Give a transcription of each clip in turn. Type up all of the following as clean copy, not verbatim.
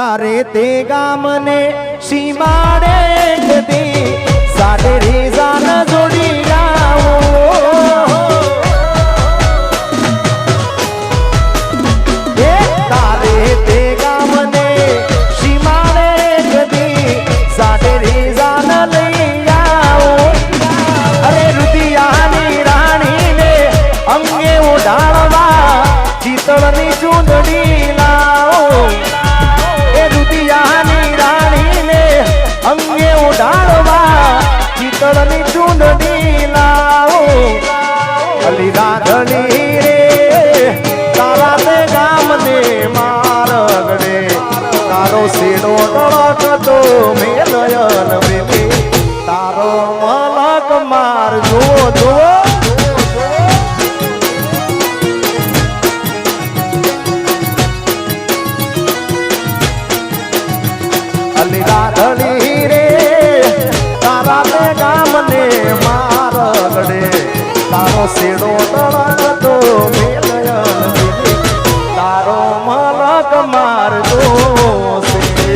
अरे ते गामने सीमाडे गदी साडे रेजान जोडी गावो ए तारे ते गामने सीमाडे गदी साडे रेजान लई आओ अरे रुदियानी राणी ने अंगे उडाळवा चीतळनी चूंदडी लाओ अंगे उडाड़वा चीतळनी चूंदड़ी लाओ अली राधड़ी रे तारा ते गाम ने मारगड़े तारो सीडो डळकतो मेलयन बेली तारो मलक मार जो जो अली राधड़ी तारो सेडो तड़कतो मेलयन तारो मलक मार दो से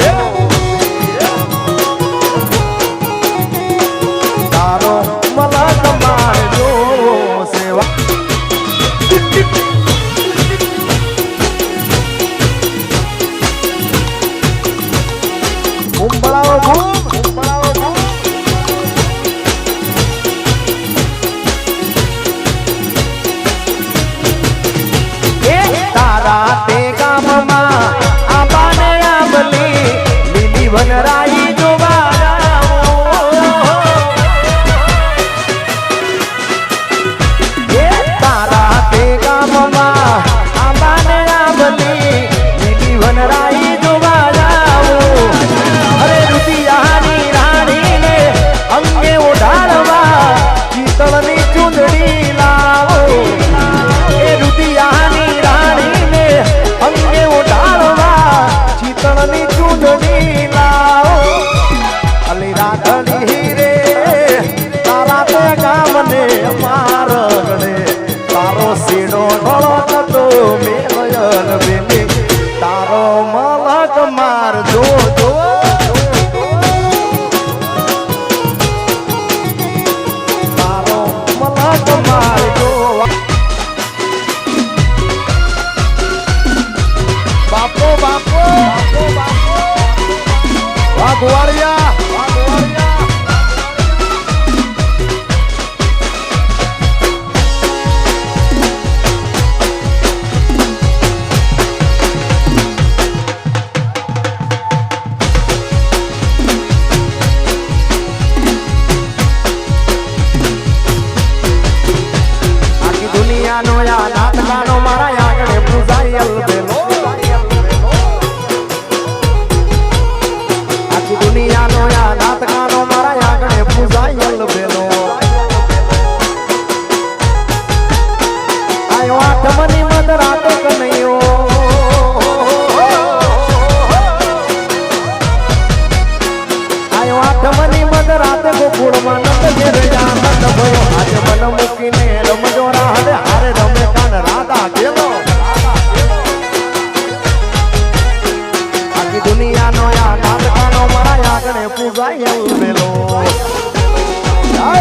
तारो मलक मार दो सेवा बनराई जो तारा ते गाममा आंबाने आंबली लीली बनराई जो अरे रुदियानी राणी ने अंगे उडाड़वा चीतळनी चूंदड़ी लाओ ए रुदियानी राणी ने अंगे उडाड़वा चीतळनी चूंदड़ी राधड़ी रे तारा ते गामने मारगड़े तारो सीडो ढळकतो मेलयन बेली तारो मलक मार जो जो तारो मलक मार जो बापो बापो वाघवाड़िया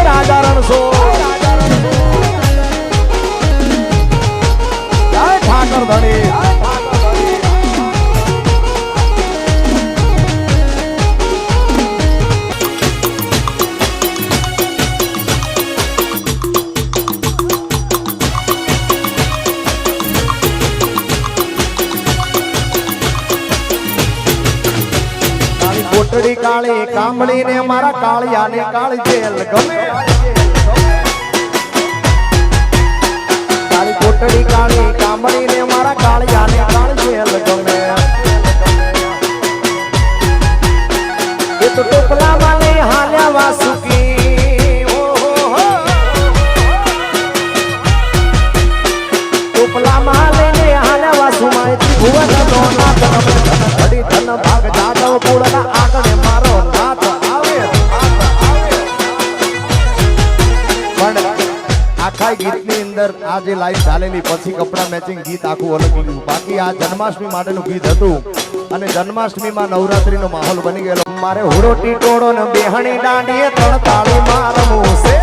राजा रणसो ठाकर धनी कोटड़ी काली कामड़ी ने मारा कालिया ने काली जेल गमे काली कोटड़ी काली कामड़ी ने मारा कालिया ने काली जेल गमे ये तो टोपला वाले हाल्या वासुकी टोपला माले ने हाल्या वासु माहिती भुवन दोना घड़ी धन भाग जादव पुड़ना आगणे मारो नाथ आवे पण आखा गीत ની અંદર આ જે લાઈવ ચાલેલી પછી કપડા મેચિંગ ગીત આખું અલગ લીધું બાકી આ જન્માષ્ટમી માટેનું ગીત હતું અને જન્માષ્ટમીમાં નવરાત્રીનો માહોલ બની ગયેલો. મારે હુડોટી ટોળો ને બેહણી દાંડીએ ત્રણ તાળીમાં રમવું છે.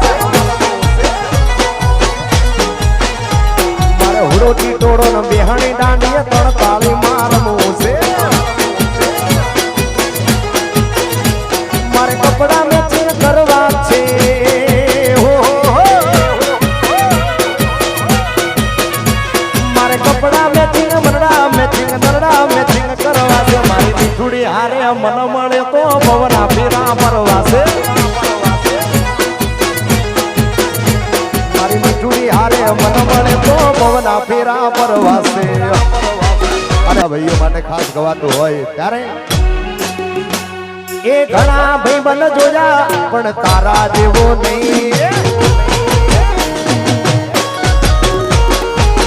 મારે હુડોટી ટોળો ને બેહણી દાંડીએ ત્રણ તાળીમાં રમવું છે. મારે કપડા મેચિંગ કરવા છે. મારે કપડા મેચિંગ મરડા મેચિંગ દરડા મેચિંગ કરવા છે. મારી મીઠુડી હારે મન મળે તો ભવના ફેરા ફરવા છે. મારી મીઠુડી હારે મન મળે તો ભવના ફેરા ફરવા છે. અને ભાઈઓ માટે ખાસ ગવાતું હોય ત્યારે એ ઘણા ભાઈ બન જોયા પણ તારા જેવો નહીં.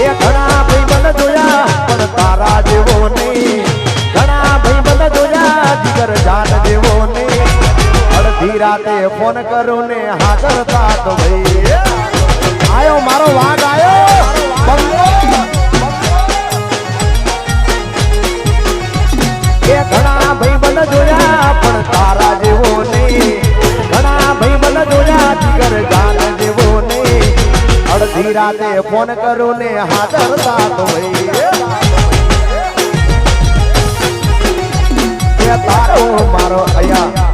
એ ઘણા ભાઈ બન જોયા પણ તારા જેવો નહીં. ઘણા ભાઈ બન જોયા જીગર જાન જેવો નહીં. અડધી રાતે ફોન કરું ને હાજર થા તો ભાઈ આયો મારો વાઘ આયો બંગલો. એ ઘણા ભાઈ બન જોયા પણ તારા જેવો નહીં. ઘણા ભાઈ બન જોયા જીગર જાન જેવો નહીં. અડધી રાતે ફોન કરું ને હાજર થા તો ભાઈ તારો મારો. અહીંયા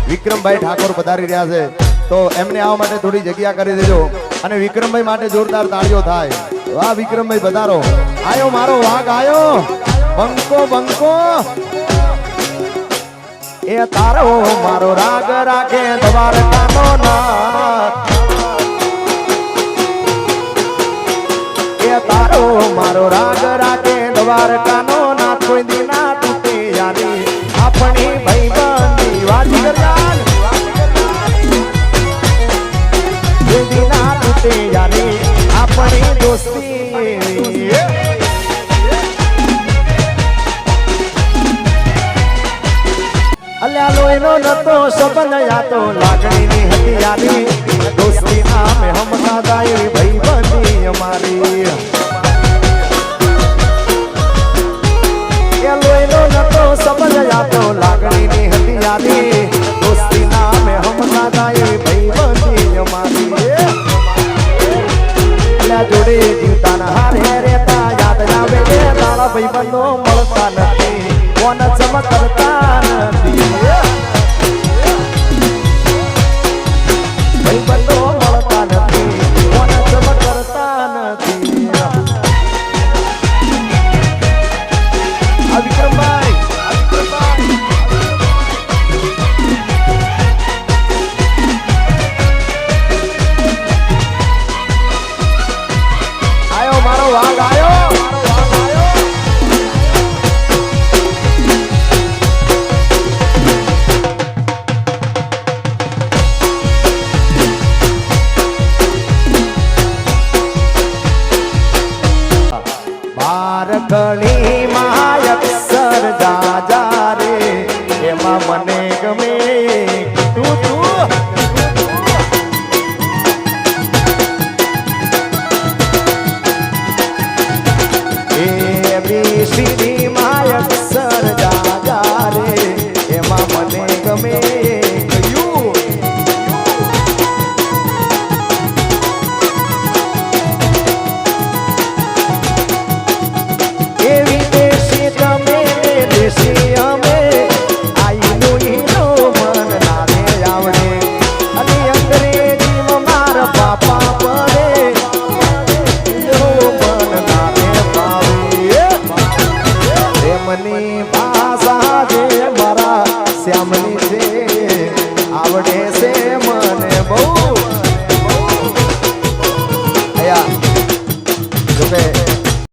વિક્રમભાઈ ઠાકોર પધારી રહ્યા છે તો એમને આવવા માટે થોડી જગ્યા કરી દેજો અને વિક્રમભાઈ માટે જોરદાર તાળીઓ થાય. વાહ વિક્રમભાઈ પધારો. આયો મારો વાઘ આયો બંકો બંકો. એ તારો મારો રાગ રાખે દ્વારકાનો નાથ. એ તારો મારો રાગ રાખે દ્વારકાનો નાથ. કોઈ દિના તૂટે યારી આપણી ભાઈ બંધી વાજી કરજાન. કોઈ દિના તૂટે યારી આપણી દોસ્તી. અલ્યા લોહીનો નતો સંબંધ યાતો લાગણીની હતી યારી. દોસ્તી નામે હમણાં દાય ભાઈ બંધી અમારી. લોહીનો નતો સંબંધ યાતો લાગણીની હતી યારી. દોસ્તી નામે હમણાં દાય ભાઈ બંધી અમારી. અલ્યા જોડે જીવતા ના હારે રહેતા યાદ આવે છે તારા ભાઈ બંધો મળતા નથી. કોણ ચમકતા નથી. ભાઈ બંધો મળતા નથી. કોણ ચમકતા નથી. આ વિક્રમભાઈ આયો મારો વાઘ આયો. બારકણી માં અક્ષર જાજા રે એમાં મને ગમે તું તું. એ બીસીડી માં અક્ષર જાજા રે એમાં મને ગમે કયું. એવી દેશી તમે દેશી અમે આઈનું હીરો મન નાને આવડે. અને અંગ્રેજીમાં મારા પાપા પડે મન નાને પાવે. તેમની ભાષા જે મારા શ્યામની છે આવડે છે મને બહુ.